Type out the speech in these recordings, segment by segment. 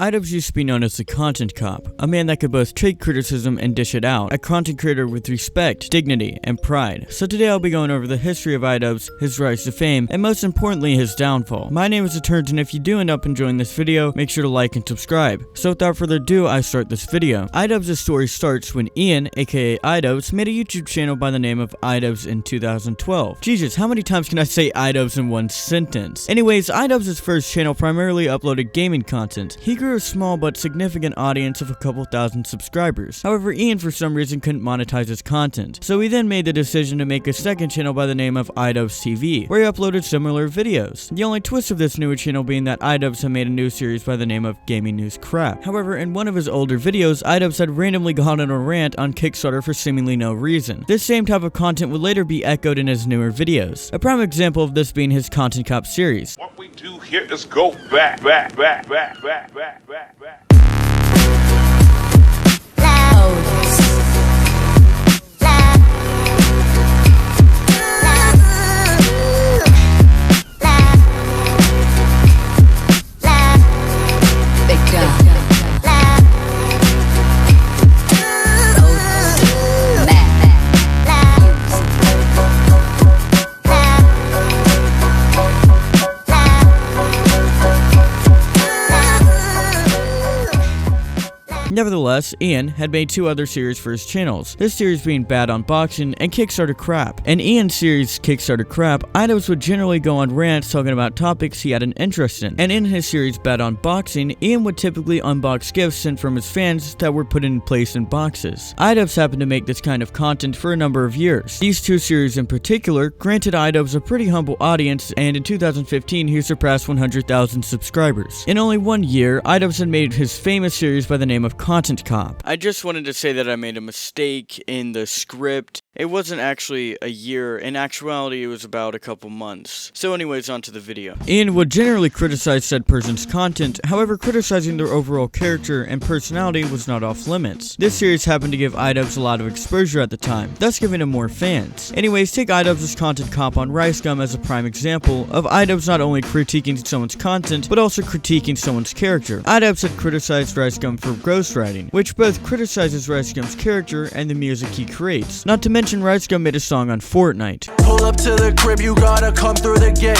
Idubbbz used to be known as the content cop, a man that could both take criticism and dish it out, a content creator with respect, dignity, and pride. So today I'll be going over the history of Idubbbz, his rise to fame, and most importantly his downfall. My name is TheTurnz, and if you do end up enjoying this video, make sure to like and subscribe. So without further ado, I start this video. Idubbbz's story starts when Ian, aka Idubbbz, made a YouTube channel by the name of Idubbbz in 2012. Jesus, how many times can I say Idubbbz in one sentence? Anyways, Idubbbz's first channel primarily uploaded gaming content. He grew a small but significant audience of a couple thousand subscribers. However, Ian for some reason couldn't monetize his content, so he then made the decision to make a second channel by the name of Idubbbz TV, where he uploaded similar videos. The only twist of this newer channel being that Idubbbz had made a new series by the name of Gaming News Crap. However, in one of his older videos, Idubbbz had randomly gone on a rant on Kickstarter for seemingly no reason. This same type of content would later be echoed in his newer videos. A prime example of this being his Content Cop series. What we do here is go back. Nevertheless, Ian had made two other series for his channels, this series being Bad Unboxing and Kickstarter Crap. In Ian's series Kickstarter Crap, Idubbbz would generally go on rants talking about topics he had an interest in, and in his series Bad Unboxing, Ian would typically unbox gifts sent from his fans that were put in place in boxes. Idubbbz happened to make this kind of content for a number of years. These two series in particular granted Idubbbz a pretty humble audience, and in 2015 he surpassed 100,000 subscribers. In only 1 year, Idubbbz had made his famous series by the name of Content Cop. I just wanted to say that I made a mistake in the script. It wasn't actually a year. In actuality, it was about a couple months. So anyways, on to the video. Ian would generally criticize said person's content, however criticizing their overall character and personality was not off limits. This series happened to give Idubbbz a lot of exposure at the time, thus giving him more fans. Anyways, take Idubbbz's Content Cop on Rice Gum as a prime example of Idubbbz not only critiquing someone's content, but also critiquing someone's character. Idubbbz had criticized Rice Gum for ghostwriting, which both criticizes Rice Gum's character and the music he creates. Not to mention Rice Gum made a song on Fortnite. Pull up to the crib, you gotta come through the gate.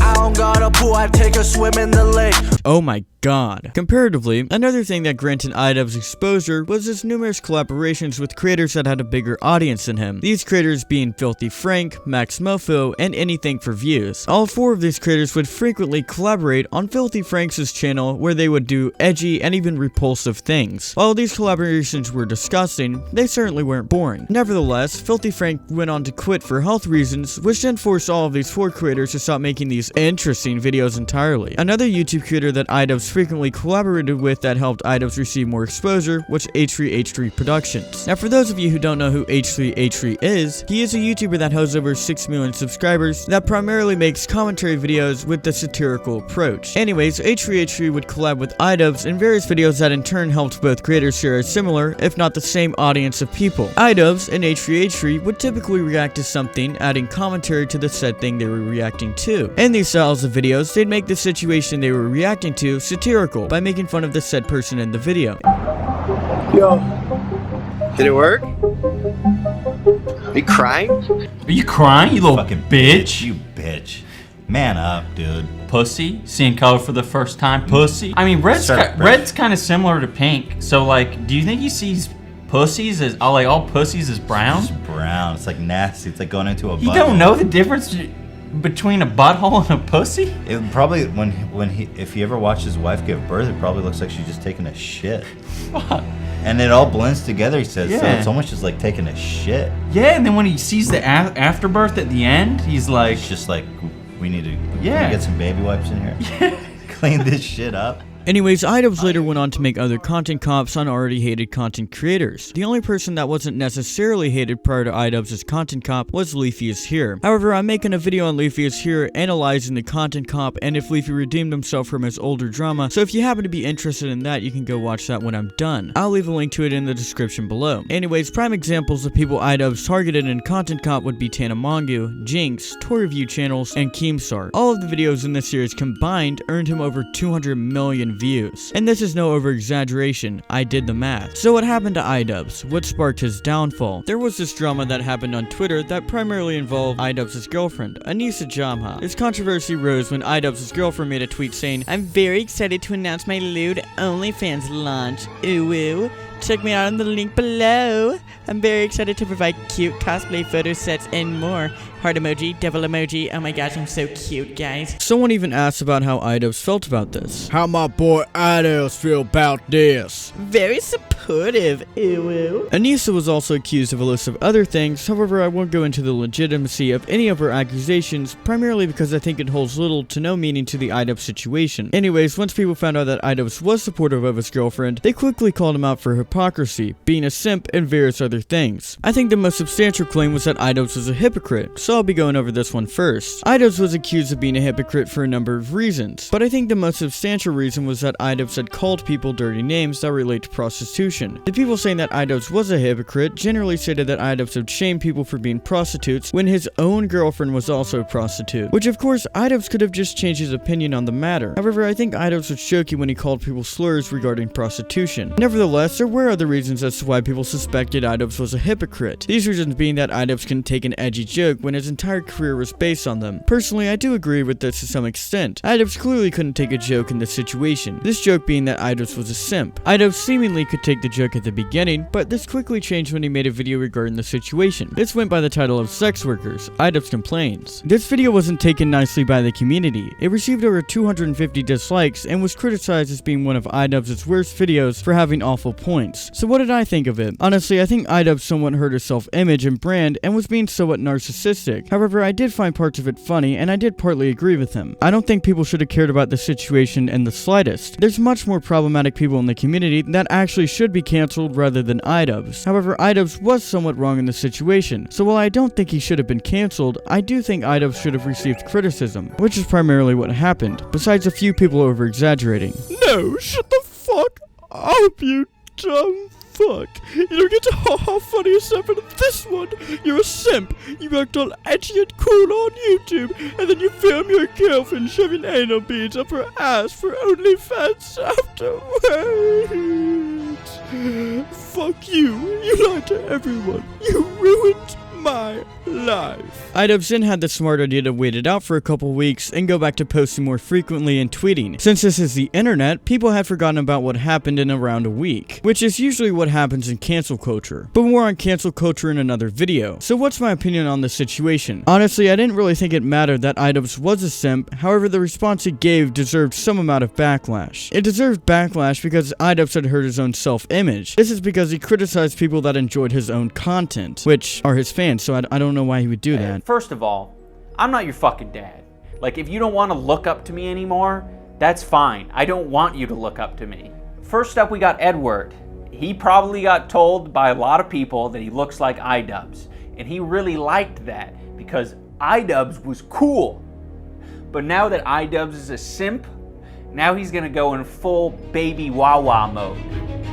I don't got a pool, I take a swim in the lake. Oh my god. Comparatively, another thing that granted Idubbbz exposure was his numerous collaborations with creators that had a bigger audience than him. These creators being Filthy Frank, Max Mofo, and Anything for Views. All four of these creators would frequently collaborate on Filthy Frank's channel, where they would do edgy and even repulsive things. While these collaborations were disgusting, they certainly weren't boring. Nevertheless, Filthy Frank went on to quit for health reasons, which then forced all of these four creators to stop making these interesting videos entirely. Another YouTube creator that Idubbbz frequently collaborated with that helped Idubbbz receive more exposure was H3H3 Productions. Now for those of you who don't know who H3H3 is, he is a YouTuber that has over 6 million subscribers that primarily makes commentary videos with the satirical approach. Anyways, H3H3 would collab with Idubbbz in various videos that in turn helped both creators share a similar, if not the same audience of people. Idubbbz and H3H3 would typically react to something, adding commentary to the said thing they were reacting to. In these styles of videos, they'd make the situation they were reacting to satirical by making fun of the said person in the video. Yo. Did it work? Are you crying? Are you crying, you little fucking bitch? You bitch. Man up, dude. Pussy? Seeing color for the first time? Pussy? I mean, red's kind of similar to pink. So, like, do you think he sees pussies as all pussies as brown? It's brown. It's like nasty. It's like going into a butthole. You don't know the difference between a butthole and a pussy? It probably if he ever watched his wife give birth, it probably looks like she's just taking a shit. Fuck. And it all blends together, he says. Yeah. So it's almost just like taking a shit. Yeah, and then when he sees the afterbirth at the end, he's like, it's just like, we need to get some baby wipes in here. Yeah. Clean this shit up. Anyways, Idubbbz later went on to make other content cops on already hated content creators. The only person that wasn't necessarily hated prior to Idubbbz's content cop was Leafy is Here. However, I'm making a video on Leafy is Here analyzing the content cop and if Leafy redeemed himself from his older drama, so if you happen to be interested in that, you can go watch that when I'm done. I'll leave a link to it in the description below. Anyways, prime examples of people Idubbbz targeted in content cop would be Tana Mongu, Jinx, toy review channels, and Keemstar. All of the videos in this series combined earned him over 200 million million views. And this is no over-exaggeration, I did the math. So what happened to Idubbbz? What sparked his downfall? There was this drama that happened on Twitter that primarily involved Idubbbz' girlfriend, Anissa Jamha. This controversy rose when Idubbbz' girlfriend made a tweet saying, "I'm very excited to announce my lewd OnlyFans launch. Ooh woo. Check me out on the link below. I'm very excited to provide cute cosplay photo sets and more. Heart emoji, devil emoji. Oh my gosh, I'm so cute, guys." Someone even asked about how Idubbbz felt about this. How my boy Idubbbz feel about this? Very supportive. Ew. Anissa was also accused of a list of other things, however I won't go into the legitimacy of any of her accusations, primarily because I think it holds little to no meaning to the Idubbbz situation. Anyways, once people found out that Idubbbz was supportive of his girlfriend, they quickly called him out for hypocrisy, being a simp, and various other things. I think the most substantial claim was that Idubbbz was a hypocrite, so I'll be going over this one first. Idubbbz was accused of being a hypocrite for a number of reasons, but I think the most substantial reason was that Idubbbz had called people dirty names that relate to prostitution. The people saying that Idubbbz was a hypocrite generally stated that Idubbbz would shame people for being prostitutes when his own girlfriend was also a prostitute, which of course Idubbbz could have just changed his opinion on the matter. However, I think Idubbbz was joking when he called people slurs regarding prostitution. Nevertheless, there were other reasons as to why people suspected Idubbbz was a hypocrite. These reasons being that Idubbbz couldn't take an edgy joke when his entire career was based on them. Personally, I do agree with this to some extent. Idubbbz clearly couldn't take a joke in this situation. This joke being that Idubbbz was a simp. Idubbbz seemingly could take the joke at the beginning, but this quickly changed when he made a video regarding the situation. This went by the title of Sex Workers, Idubbbz Complains. This video wasn't taken nicely by the community. It received over 250 dislikes and was criticized as being one of Idubbbz' worst videos for having awful points. So what did I think of it? Honestly, I think Idubbbz somewhat hurt his self-image and brand and was being somewhat narcissistic. However, I did find parts of it funny and I did partly agree with him. I don't think people should have cared about the situation in the slightest. There's much more problematic people in the community that actually should be cancelled rather than Idubbbz. However, Idubbbz was somewhat wrong in the situation. So while I don't think he should have been cancelled, I do think Idubbbz should have received criticism, which is primarily what happened, besides a few people over-exaggerating. No, shut the fuck up, you dumb fuck. You don't get to ha-ha funny except for this one. You're a simp. You act all edgy and cool on YouTube, and then you film your girlfriend shoving anal beads up her ass for OnlyFans afterwards. Fuck you. You lied to everyone. You ruined my life. Idubbbz then had the smart idea to wait it out for a couple weeks and go back to posting more frequently and tweeting. Since this is the internet, people had forgotten about what happened in around a week, which is usually what happens in cancel culture. But more on cancel culture in another video. So what's my opinion on this situation? Honestly, I didn't really think it mattered that Idubbbz was a simp, however the response he gave deserved some amount of backlash. It deserved backlash because Idubbbz had hurt his own self-image. This is because he criticized people that enjoyed his own content, which are his fans. So I don't know why he would do that. First of all, I'm not your fucking dad. Like, if you don't want to look up to me anymore, that's fine. I don't want you to look up to me. First up, we got Edward. He probably got told by a lot of people that he looks like Idubbbz, and he really liked that because Idubbbz was cool. But now that Idubbbz is a simp, now he's gonna go in full baby Wawa mode.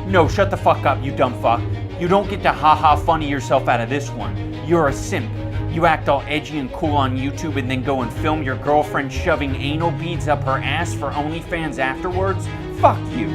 No, shut the fuck up, you dumb fuck. You don't get to ha-ha funny yourself out of this one. You're a simp. You act all edgy and cool on YouTube and then go and film your girlfriend shoving anal beads up her ass for OnlyFans afterwards? Fuck you.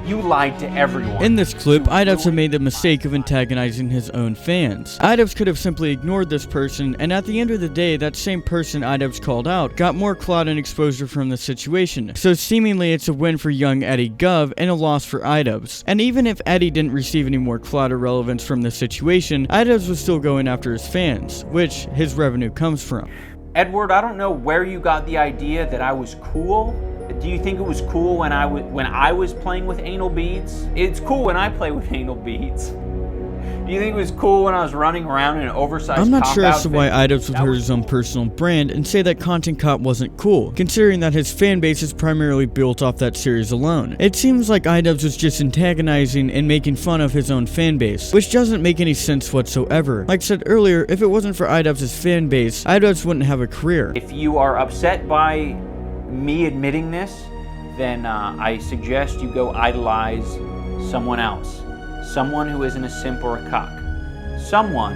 You lied to everyone. In this clip, Idubbbz had made the mistake of antagonizing his own fans. Idubbbz could have simply ignored this person, and at the end of the day, that same person Idubbbz called out got more clout and exposure from the situation. So seemingly it's a win for young Eddie Gov and a loss for Idubbbz. And even if Eddie didn't receive any more clout or relevance from the situation, Idubbbz was still going after his fans, which his revenue comes from. Edward, I don't know where you got the idea that I was cool. Do you think it was cool when I was playing with anal beads? It's cool when I play with anal beads. Do you think it was cool when I was running around in an oversized I'm not cop sure as to outfit? why Idubbbz would hurt his own personal brand and say that Content Cop wasn't cool, considering that his fan base is primarily built off that series alone. It seems like Idubbbz was just antagonizing and making fun of his own fan base, which doesn't make any sense whatsoever. Like I said earlier, if it wasn't for Idubbbz' fan base, Idubbbz wouldn't have a career. If you are upset by me admitting this, then I suggest you go idolize someone else. Someone who isn't a simp or a cock. Someone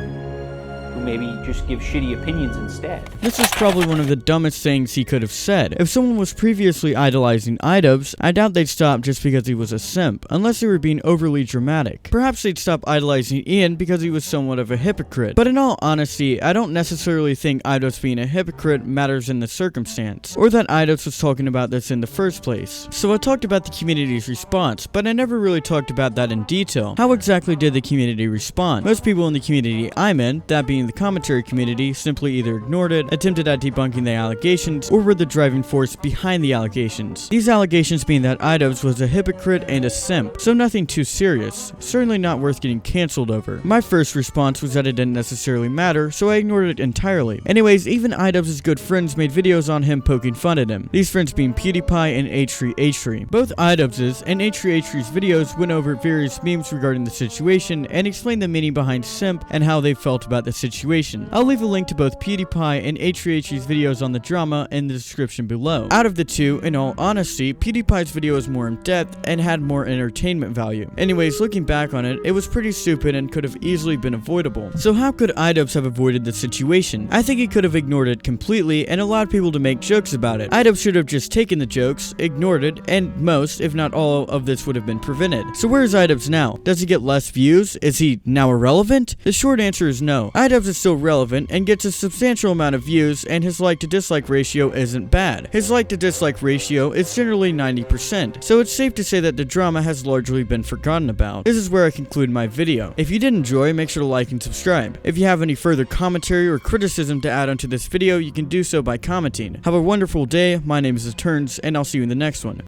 who maybe just give shitty opinions instead. This is probably one of the dumbest things he could have said. If someone was previously idolizing Idubbbz, I doubt they'd stop just because he was a simp, unless they were being overly dramatic. Perhaps they'd stop idolizing Ian because he was somewhat of a hypocrite. But in all honesty, I don't necessarily think Idubbbz being a hypocrite matters in the circumstance, or that Idubbbz was talking about this in the first place. So I talked about the community's response, but I never really talked about that in detail. How exactly did the community respond? Most people in the community I'm in, that being the commentary community, simply either ignored it, attempted at debunking the allegations, or were the driving force behind the allegations. These allegations being that Idubbbz was a hypocrite and a simp, so nothing too serious, certainly not worth getting cancelled over. My first response was that it didn't necessarily matter, so I ignored it entirely. Anyways, even Idubbbz's good friends made videos on him poking fun at him, these friends being PewDiePie and H3H3. Both Idubbbz's and H3H3's videos went over various memes regarding the situation and explained the meaning behind simp and how they felt about the situation. I'll leave a link to both PewDiePie and H3H3's videos on the drama in the description below. Out of the two, in all honesty, PewDiePie's video was more in-depth and had more entertainment value. Anyways, looking back on it, it was pretty stupid and could have easily been avoidable. So how could Idubbbz have avoided the situation? I think he could have ignored it completely and allowed people to make jokes about it. Idubbbz should have just taken the jokes, ignored it, and most, if not all, of this would have been prevented. So where is Idubbbz now? Does he get less views? Is he now irrelevant? The short answer is no. Idubbbz is still relevant and gets a substantial amount of views, and his like to dislike ratio isn't bad. His like to dislike ratio is generally 90%, so it's safe to say that the drama has largely been forgotten about. This is where I conclude my video. If you did enjoy, make sure to like and subscribe. If you have any further commentary or criticism to add onto this video, you can do so by commenting. Have a wonderful day. My name is TheTurnz, and I'll see you in the next one.